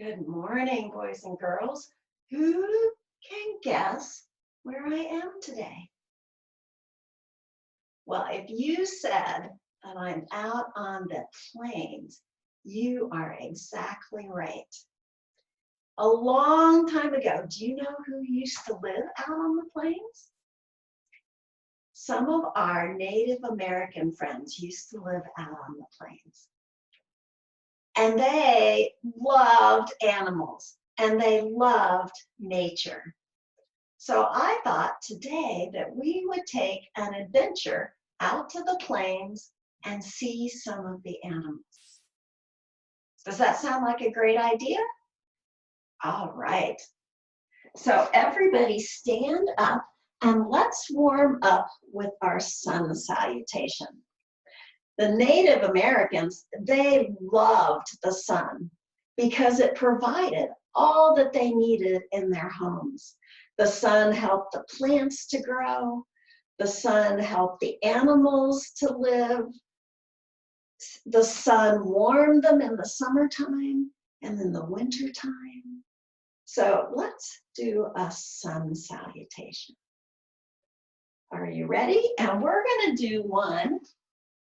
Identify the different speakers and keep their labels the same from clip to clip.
Speaker 1: Good morning, boys and girls. Who can guess where I am today? Well, if you said that I'm out on the plains, you are exactly right. A long time ago, do you know who used to live out on the plains? Some of our Native American friends used to live out on the plains. And they loved animals and they loved nature. So I thought today that we would take an adventure out to the plains and see some of the animals. Does that sound like a great idea? All right. So everybody stand up and let's warm up with our sun salutation. The Native Americans, they loved the sun because it provided all that they needed in their homes. The sun helped the plants to grow. The sun helped the animals to live. The sun warmed them in the summertime and in the wintertime. So let's do a sun salutation. Are you ready? And we're going to do one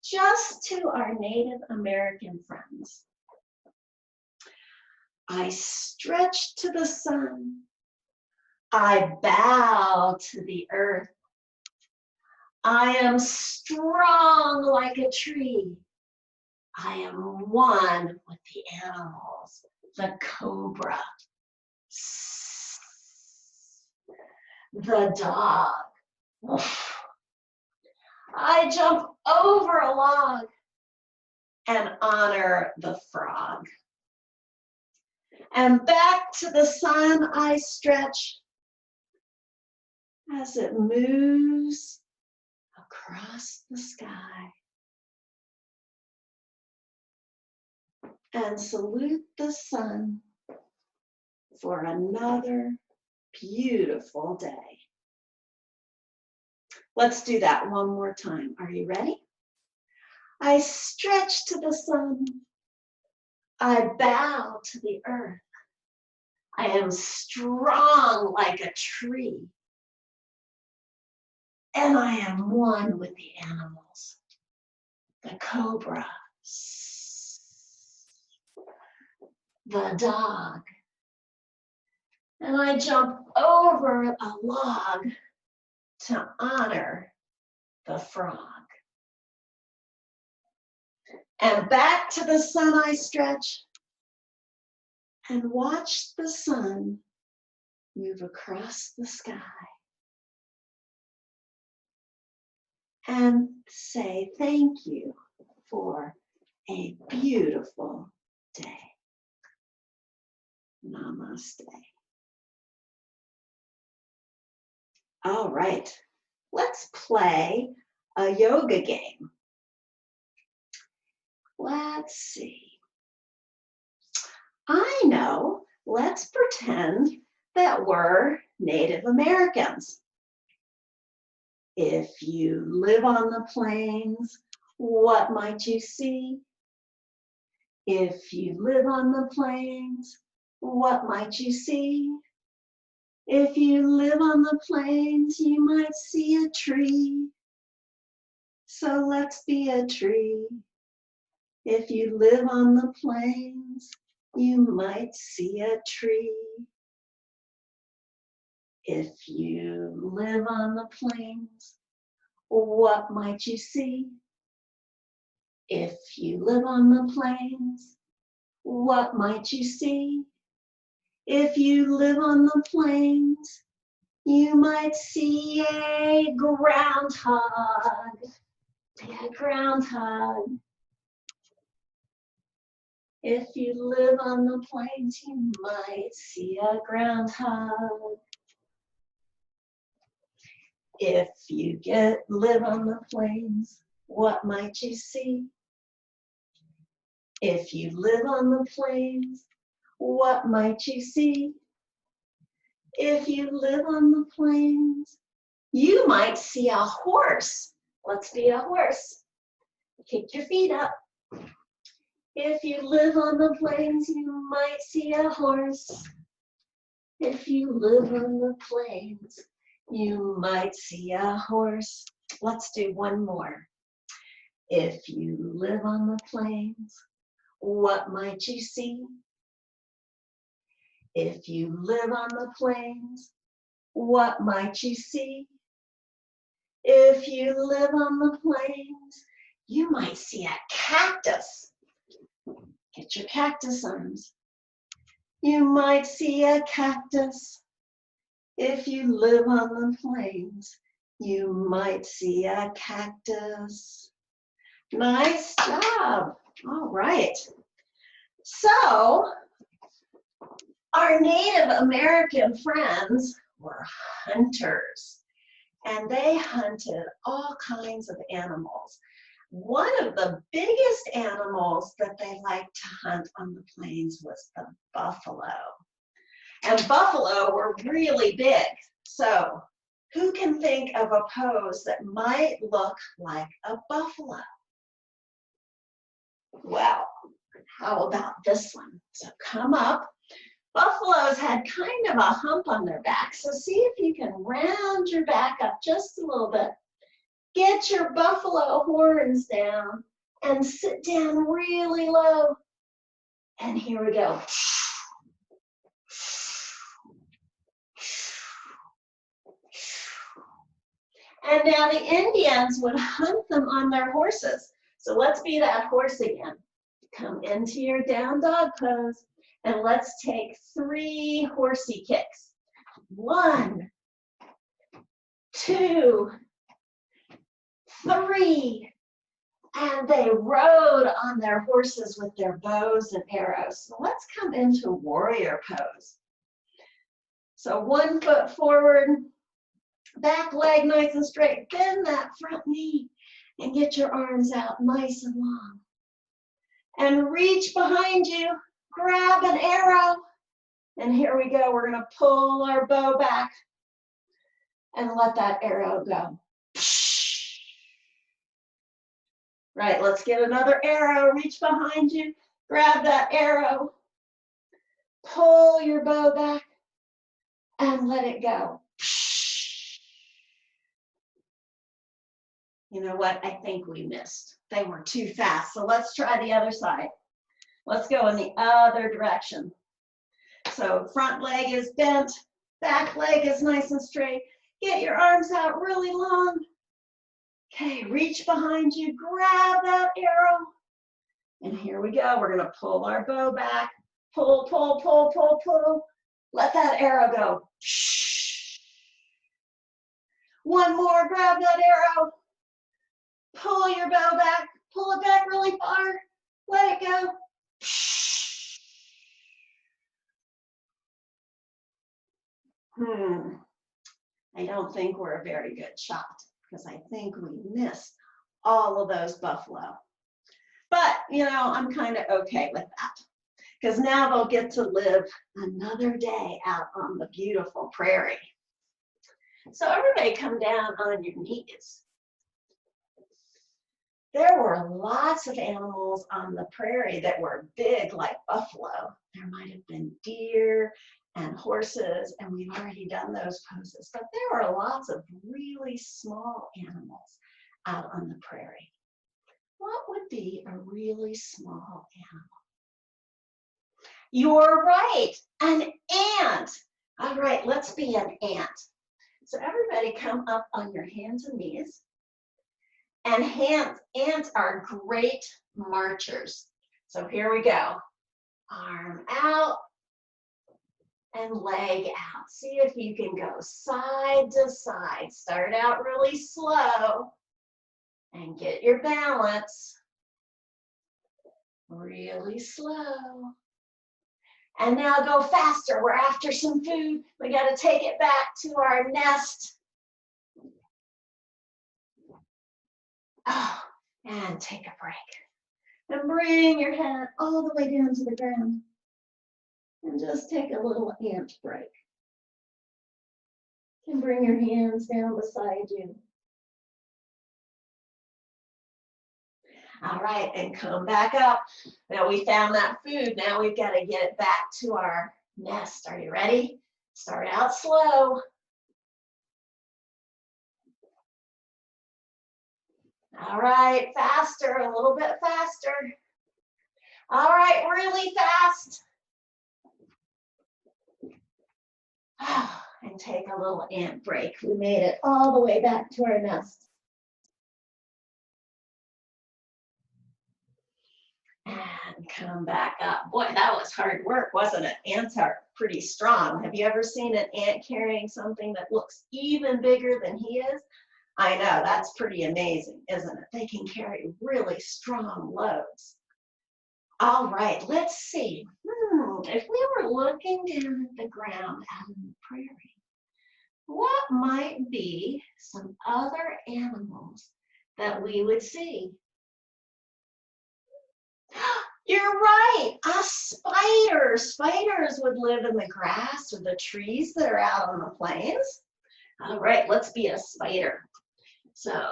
Speaker 1: just to our Native American friends. I stretch to the sun. I bow to the earth. I am strong like a tree. I am one with the animals, the cobra, the dog. I jump over a log and honor the frog. And back to the sun I stretch as it moves across the sky. And salute the sun for another beautiful day. Let's do that one more time. Are you ready? I stretch to the sun. I bow to the earth. I am strong like a tree. And I am one with the animals, the cobra, the dog. And I jump over a log to honor the frog. And back to the sun I stretch and watch the sun move across the sky. And say thank you for a beautiful day. Namaste. All right, let's play a yoga game. Let's see. I know, let's pretend that we're Native Americans. If you live on the plains, what might you see? If you live on the plains, what might you see? If you live on the plains, you might see a tree. So let's be a tree. If you live on the plains, you might see a tree. If you live on the plains, what might you see? If you live on the plains, what might you see? If you live on the plains, you might see a groundhog. A groundhog. If you live on the plains, you might see a groundhog. If you live on the plains, what might you see? If you live on the plains, what might you see? If you live on the plains, you might see a horse. Let's be a horse. Kick your feet up. If you live on the plains, you might see a horse. If you live on the plains, you might see a horse. Let's do one more. If you live on the plains, what might you see? If you live on the plains, what might you see? If you live on the plains, you might see a cactus. Get your cactus arms. You might see a cactus. If you live on the plains, you might see a cactus. Nice job. All right. So, our Native American friends were hunters, and they hunted all kinds of animals. One of the biggest animals that they liked to hunt on the plains was the buffalo. And buffalo were really big. So, who can think of a pose that might look like a buffalo? Well, how about this one? So come up. Buffaloes had kind of a hump on their back, so see if you can round your back up just a little bit. Get your buffalo horns down and sit down really low. And here we go. And now the Indians would hunt them on their horses. So let's be that horse again. Come into your down dog pose. And let's take 3 horsey kicks. 1, 2, 3. And they rode on their horses with their bows and arrows. So let's come into warrior pose. So 1 foot forward, back leg nice and straight. Bend that front knee and get your arms out nice and long. And reach behind you. Grab an arrow, and here we go. We're going to pull our bow back and let that arrow go. Right, let's get another arrow. Reach behind you, grab that arrow, pull your bow back, and let it go. You know what? I think we missed. They were too fast, so let's try the other side. Let's go in the other direction. So front leg is bent, back leg is nice and straight. Get your arms out really long. Okay, reach behind you, grab that arrow. And here we go. We're going to pull our bow back. Pull, pull, pull, pull, pull. Let that arrow go. One more, grab that arrow. Pull your bow back. Pull it back really far. Let it go. I don't think we're a very good shot because I think we missed all of those buffalo. But, you know, I'm kind of okay with that because now they'll get to live another day out on the beautiful prairie. So everybody come down on your knees. There were lots of animals on the prairie that were big like buffalo. There might have been deer and horses, and we've already done those poses, but there were lots of really small animals out on the prairie. What would be a really small animal? You're right, an ant. All right, let's be an ant. So everybody come up on your hands and knees. And ants are great marchers. So here we go. Arm out and leg out. See if you can go side to side. Start out really slow and get your balance. Really slow. And now go faster. We're after some food. We got to take it back to our nest. Oh, and take a break. And bring your head all the way down to the ground. And just take a little ant break. And bring your hands down beside you. All right, and come back up. Now we found that food. Now we've got to get it back to our nest. Are you ready? Start out slow. All right, faster, a little bit faster. All right, really fast. And take a little ant break. We made it all the way back to our nest. And come back up. Boy, that was hard work, wasn't it? Ants are pretty strong. Have you ever seen an ant carrying something that looks even bigger than he is? I know, that's pretty amazing, isn't it? They can carry really strong loads. All right, let's see. If we were looking down at the ground out in the prairie, what might be some other animals that we would see? You're right, a spider. Spiders would live in the grass or the trees that are out on the plains. All right, let's be a spider. So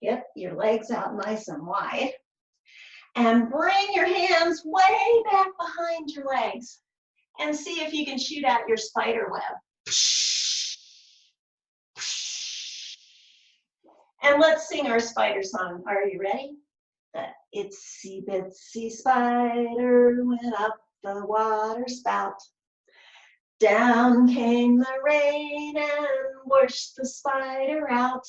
Speaker 1: get your legs out nice and wide and bring your hands way back behind your legs and see if you can shoot out your spider web. And let's sing our spider song. Are you ready? The itsy bitsy spider went up the water spout. Down came the rain and washed the spider out.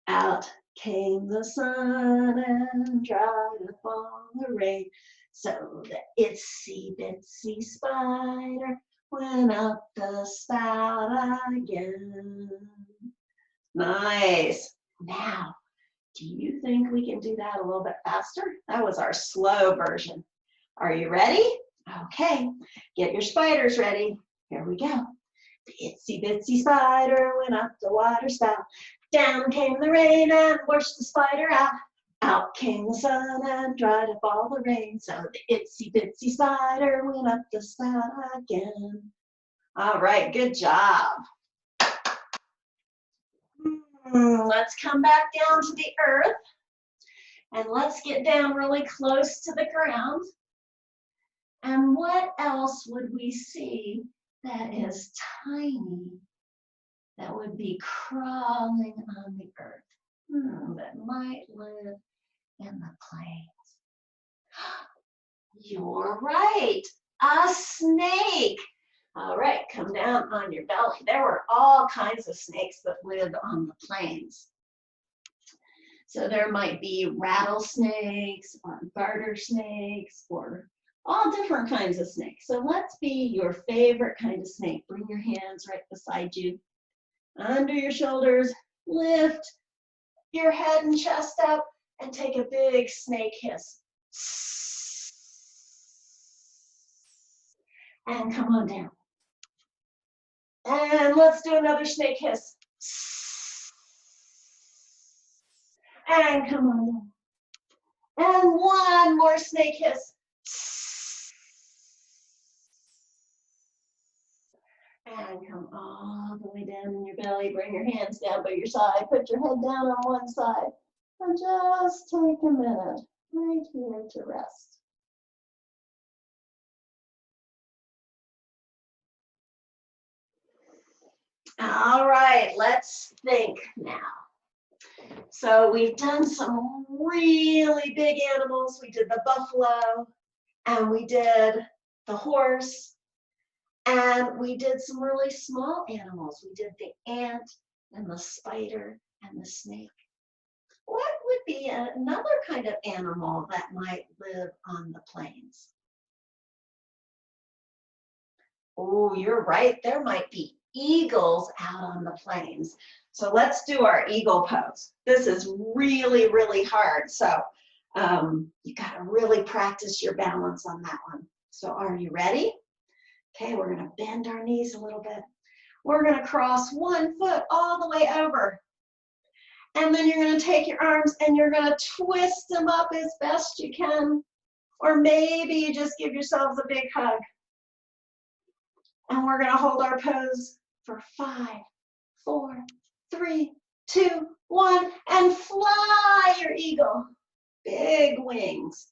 Speaker 1: Out came the sun and dried up all the rain. So the itsy bitsy spider went up the spout again. Nice. Now, do you think we can do that a little bit faster? That was our slow version. Are you ready? Okay, get your spiders ready. Here we go. The itsy bitsy spider went up the water spout. Down came the rain and washed the spider out. Out came the sun and dried up all the rain. So the itsy bitsy spider went up the spout again. All right, good job. Let's come back down to the earth. And let's get down really close to the ground. And what else would we see that is tiny, that would be crawling on the earth, that might live in the plains? You're right, a snake. All right, come down on your belly. There were all kinds of snakes that lived on the plains. So there might be rattlesnakes or garter snakes or all different kinds of snakes. So let's be your favorite kind of snake. Bring your hands right beside you, under your shoulders, lift your head and chest up, and take a big snake hiss. And come on down. And let's do another snake hiss. And come on down. And one more snake hiss. And come all the way down in your belly. Bring your hands down by your side. Put your head down on one side. And just take a minute right here to rest. All right, let's think now. So we've done some really big animals. We did the buffalo, and we did the horse, and we did some really small animals. We did the ant and the spider and the snake. What would be another kind of animal that might live on the plains? Oh, you're right. There might be eagles out on the plains. So let's do our eagle pose. This is really, really hard. So you got to really practice your balance on that one. So are you ready? Okay, we're going to bend our knees a little bit. We're going to cross one foot all the way over. And then you're going to take your arms and you're going to twist them up as best you can. Or maybe you just give yourselves a big hug. And we're going to hold our pose for 5, 4, 3, 2, 1, and fly your eagle. big wings.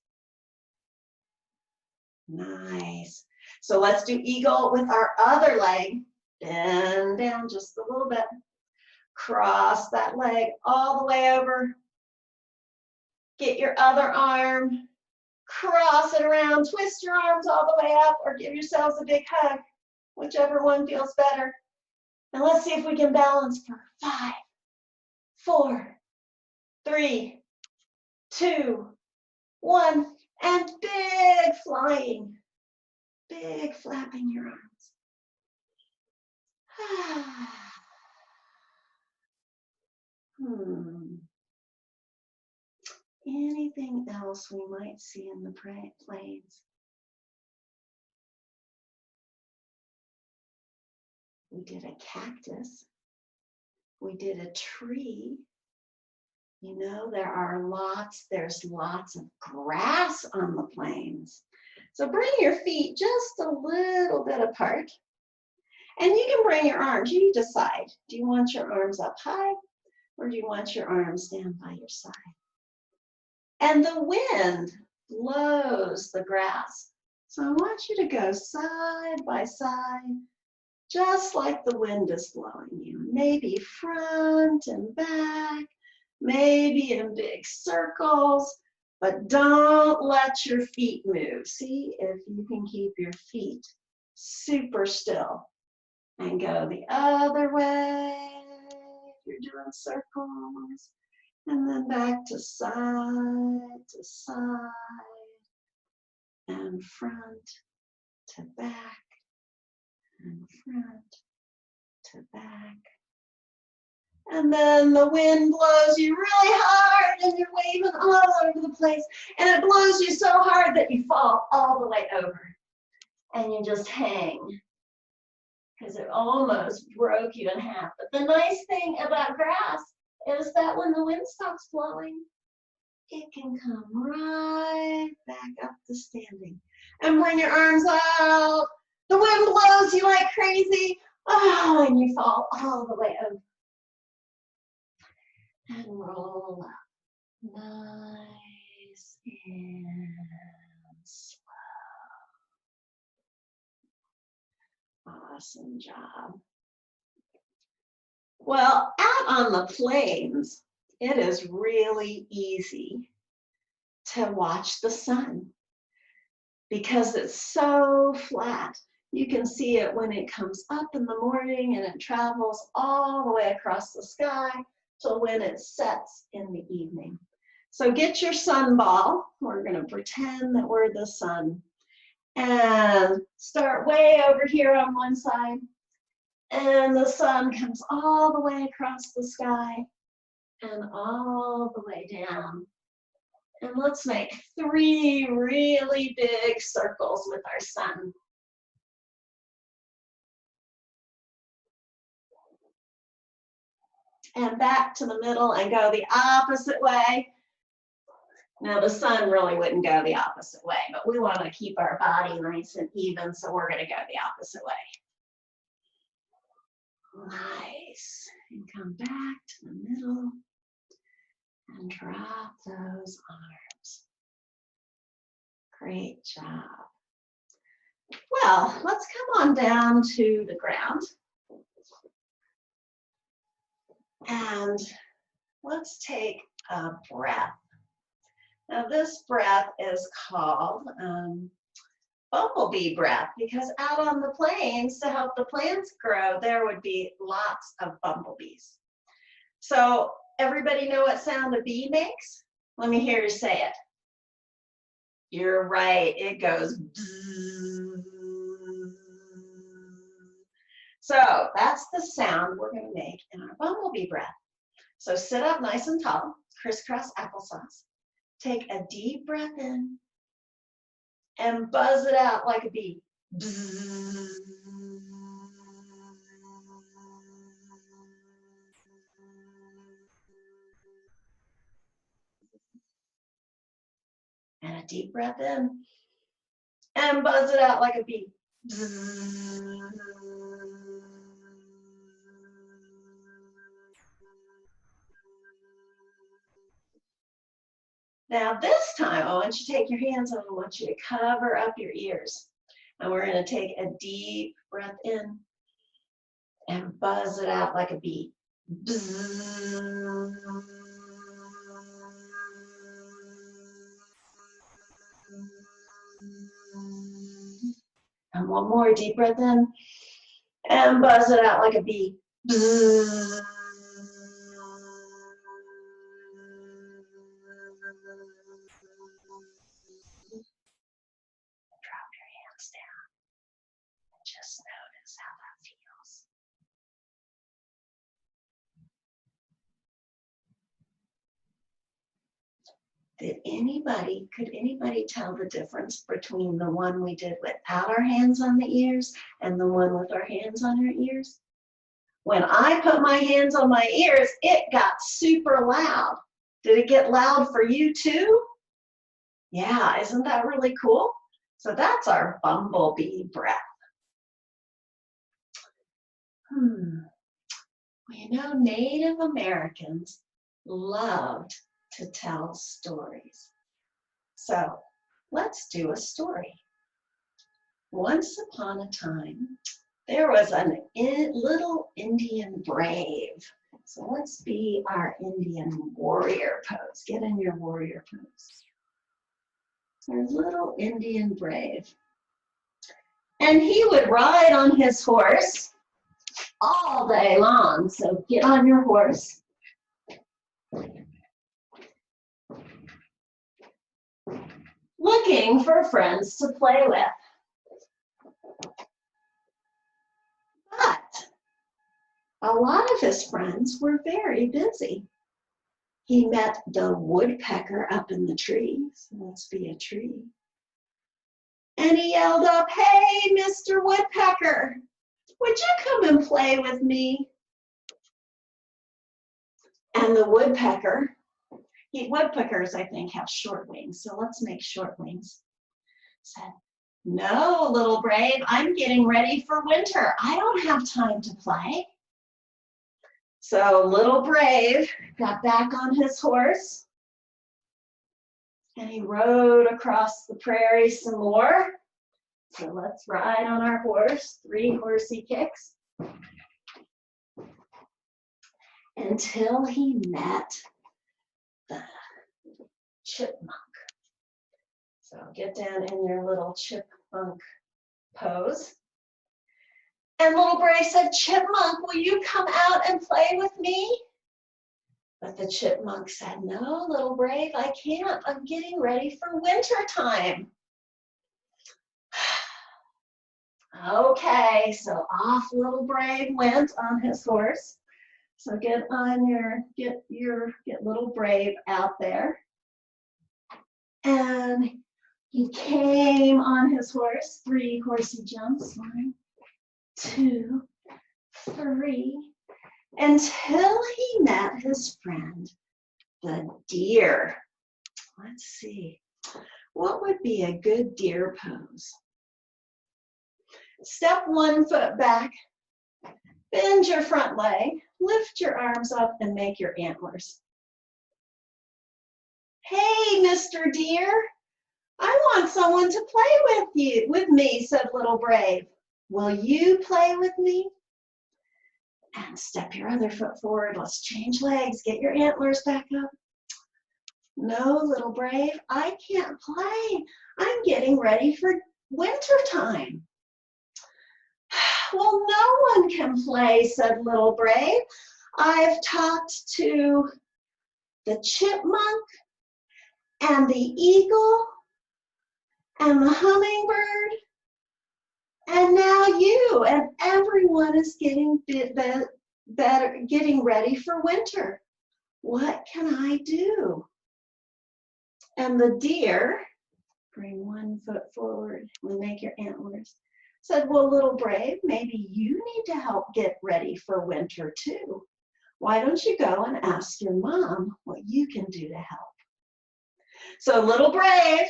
Speaker 1: Nice. So let's do eagle with our other leg. Bend down just a little bit. Cross that leg all the way over. Get your other arm. Cross it around. Twist your arms all the way up or give yourselves a big hug, whichever one feels better. And let's see if we can balance for 5, 4, 3, 2, 1. And big flying. Big flapping your arms. Anything else we might see in the plains? We did a cactus. We did a tree. You know, there's lots of grass on the plains. So bring your feet just a little bit apart. And you can bring your arms. You decide. Do you want your arms up high or do you want your arms down by your side? And the wind blows the grass. So I want you to go side by side, just like the wind is blowing you. Maybe front and back, maybe in big circles, but don't let your feet move. See if you can keep your feet super still and go the other way. You're doing circles. And then back to side, and front to back, and front to back. And then the wind blows you really hard and you're waving all over the place. And it blows you so hard that you fall all the way over. And you just hang because it almost broke you in half. But the nice thing about grass is that when the wind stops blowing, it can come right back up to standing. And bring your arms out. The wind blows you like crazy. Oh, and you fall all the way over. And roll up. Nice and slow. Awesome job. Well, out on the plains, it is really easy to watch the sun because it's so flat. You can see it when it comes up in the morning and it travels all the way across the sky till when it sets in the evening. So get your sun ball. We're going to pretend that we're the sun and start way over here on one side. And the sun comes all the way across the sky and all the way down. And let's make 3 really big circles with our sun. And back to the middle and go the opposite way. Now the sun really wouldn't go the opposite way, but we want to keep our body nice and even, so we're going to go the opposite way. Nice. And come back to the middle and drop those arms. Great job. Well, let's come on down to the ground. And let's take a breath. Now this breath is called bumblebee breath because out on the plains, to help the plants grow, there would be lots of bumblebees. So everybody know what sound a bee makes? Let me hear you say it. You're right, it goes bzzz. So that's the sound we're going to make in our bumblebee breath. So sit up nice and tall, crisscross applesauce. Take a deep breath in and buzz it out like a bee. Bzzz. And a deep breath in and buzz it out like a bee. Bzzz. Now this time, I want you to take your hands and I want you to cover up your ears. And we're going to take a deep breath in and buzz it out like a bee. Bzzz. And one more deep breath in and buzz it out like a bee. Bzzz. Drop your hands down and just notice how that feels. Could anybody tell the difference between the one we did without our hands on the ears and the one with our hands on our ears? When I put my hands on my ears, it got super loud. Did it get loud for you too? Yeah, isn't that really cool? So that's our bumblebee breath. Well, you know, Native Americans loved to tell stories. So let's do a story. Once upon a time, there was a little Indian brave. So let's be our Indian warrior pose. Get in your warrior pose. Our little Indian brave. And he would ride on his horse all day long. So get on your horse. Looking for friends to play with. But a lot of his friends were very busy. He met the woodpecker up in the tree. So let's be a tree. And he yelled up, "Hey, Mr. Woodpecker, would you come and play with me?" And the woodpecker, woodpeckers, I think, have short wings, so let's make short wings. Said, "No, little brave, I'm getting ready for winter. I don't have time to play." So little brave got back on his horse and he rode across the prairie some more. So let's ride on our horse, 3 horsey kicks, until he met the chipmunk. So get down in your little chipmunk pose. And little brave said, "Chipmunk, will you come out and play with me?" But the chipmunk said, "No, little brave, I can't. I'm getting ready for winter time." Okay, so off little brave went on his horse. So get little brave out there. And he came on his horse, 3 horsey jumps, 1, 2, 3, until he met his friend, the deer. Let's see, what would be a good deer pose? Step 1 foot back, bend your front leg, lift your arms up and make your antlers. "Hey, Mr. Deer, I want someone to play with me," said little brave. "Will you play with me?" And step your other foot forward. Let's change legs. Get your antlers back up. "No, little brave, I can't play. I'm getting ready for winter time." "Well, no one can play," said little brave. "I've talked to the chipmunk and the eagle and the hummingbird, and now you, and everyone is getting ready for winter. What can I do?" And the deer, bring 1 foot forward and make your antlers, said, "Well, little brave, maybe you need to help get ready for winter too. Why don't you go and ask your mom what you can do to help?" So little brave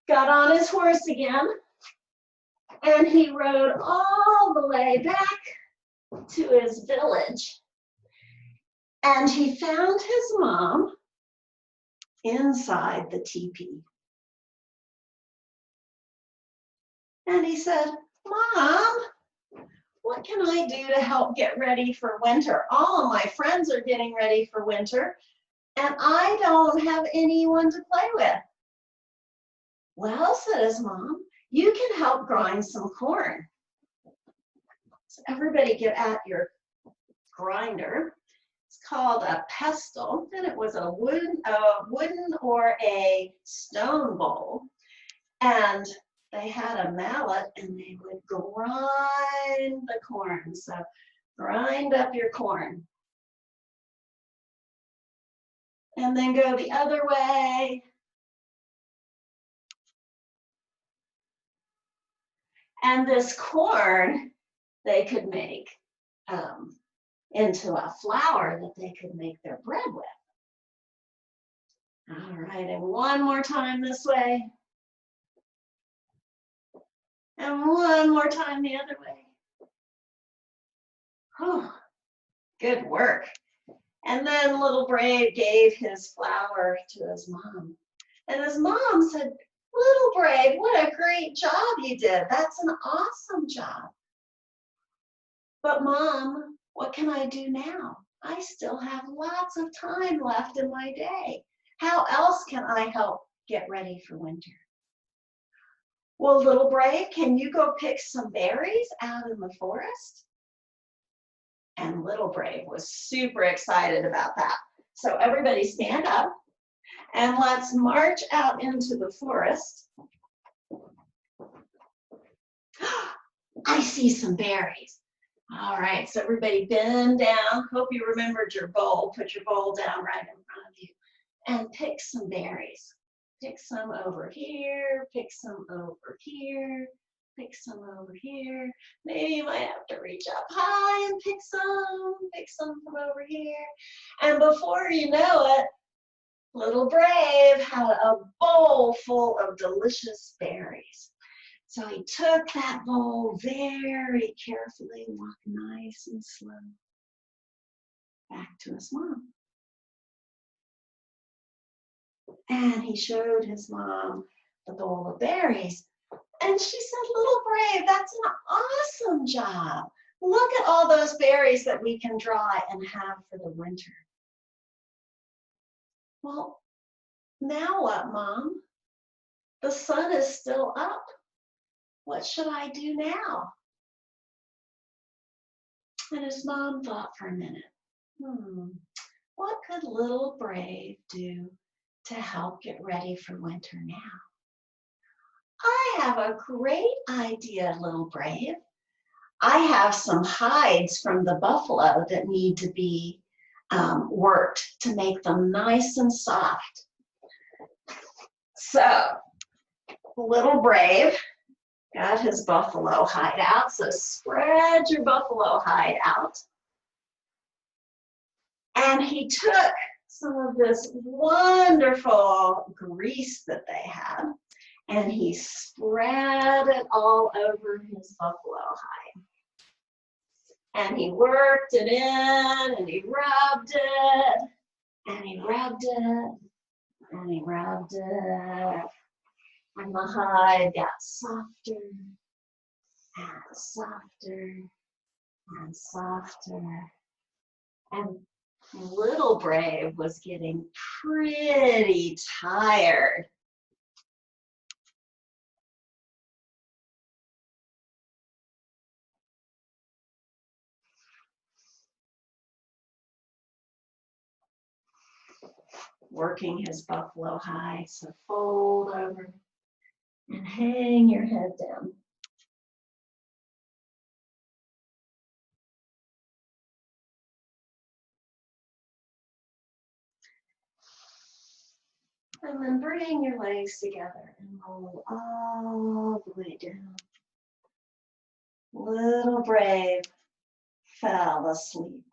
Speaker 1: got on his horse again, and he rode all the way back to his village. And he found his mom inside the teepee. And he said, Mom, what can I do to help get ready for winter? All of my friends are getting ready for winter, and I don't have anyone to play with. Well, said his mom, you can help grind some corn. So everybody get out your grinder. It's called a pestle, and it was a wooden or a stone bowl. And they had a mallet, and they would grind the corn. So grind up your corn. And then go the other way. And this corn, they could make into a flour that they could make their bread with. All right, and one more time this way. And one more time the other way. Oh, good work. And then little Brave gave his flour to his mom. And his mom said, Little Brave, what a great job you did. That's an awesome job. But Mom, what can I do now? I still have lots of time left in my day. How else can I help get ready for winter? Well, Little Brave, can you go pick some berries out in the forest? And Little Brave was super excited about that. So everybody stand up and let's march out into the forest. I see some berries. All right, so everybody bend down. Hope you remembered your bowl. Put your bowl down right in front of you and pick some berries. Pick some over here, pick some over here, pick some over here. Maybe you might have to reach up high and pick some from over here. And before you know it, Little Brave had a bowl full of delicious berries. So he took that bowl very carefully, walked nice and slow back to his mom. And he showed his mom the bowl of berries. And she said, Little Brave, that's an awesome job. Look at all those berries that we can dry and have for the winter. Well, now what, Mom? The sun is still up. What should I do now? And his mom thought for a minute. What could Little Brave do to help get ready for winter now? I have a great idea, Little Brave. I have some hides from the buffalo that need to be worked to make them nice and soft. So, Little Brave got his buffalo hide out. So spread your buffalo hide out. And he took some of this wonderful grease that they had, and he spread it all over his buffalo hide. And he worked it in, and he rubbed it, and he rubbed it, and he rubbed it. And the hide got softer, and softer, and softer. And Little Brave was getting pretty tired. Working his buffalo hide, so fold over and hang your head down. And then bring your legs together and roll all the way down. Little Brave fell asleep.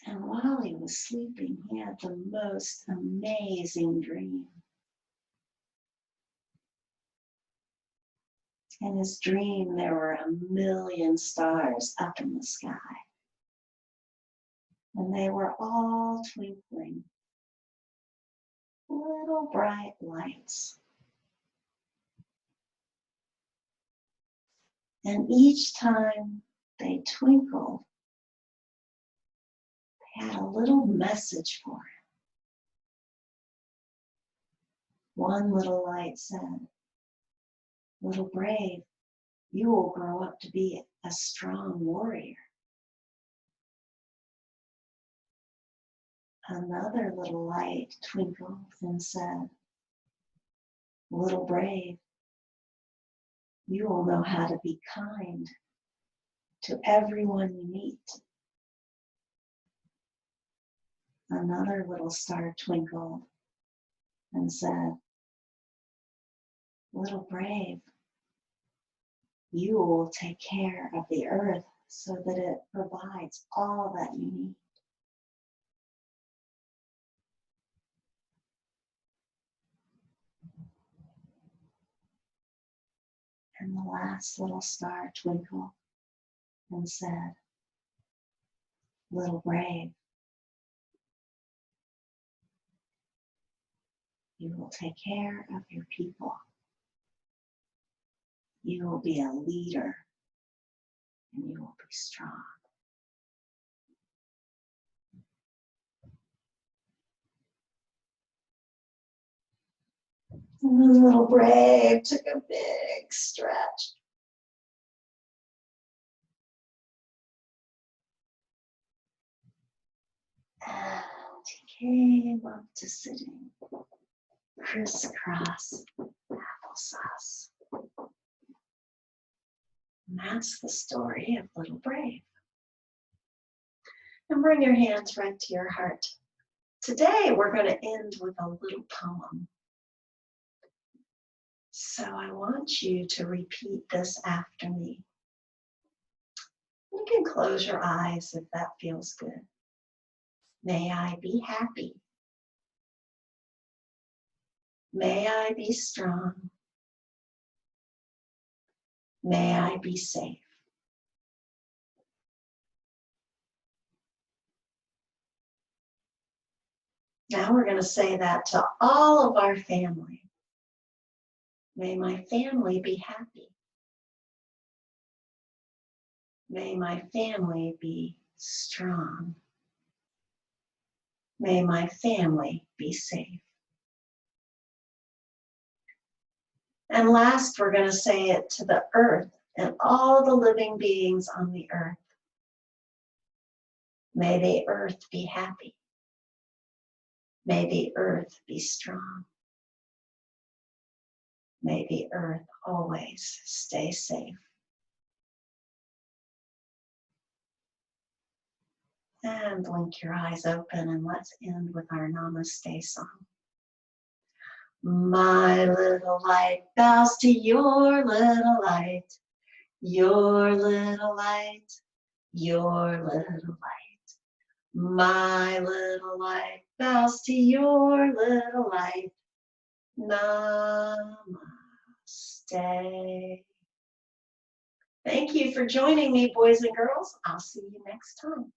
Speaker 1: And while he was sleeping, he had the most amazing dream. In his dream, there were 1,000,000 stars up in the sky, and they were all twinkling, little bright lights. And each time they twinkled, they had a little message for him. One little light said, "Little brave, you will grow up to be a strong warrior." Another little light twinkled and said, "Little brave, you will know how to be kind to everyone you meet." Another little star twinkled and said, "Little brave, you will take care of the earth so that it provides all that you need." And the last little star twinkled and said, "Little brave, you will take care of your people. You will be a leader and you will be strong." And the little brave took a big stretch. And he came up to sitting crisscross applesauce. And that's the story of Little Brave. And bring your hands right to your heart. Today we're going to end with a little poem. So I want you to repeat this after me. You can close your eyes if that feels good. May I be happy. May I be strong. May I be safe. Now we're going to say that to all of our family. May my family be happy. May my family be strong. May my family be safe. And last, we're going to say it to the earth and all the living beings on the earth. May the earth be happy. May the earth be strong. May the earth always stay safe. And blink your eyes open and let's end with our Namaste song. My little light bows to your little light, your little light, your little light. My little light bows to your little light. Namaste. Thank you for joining me, boys and girls. I'll see you next time.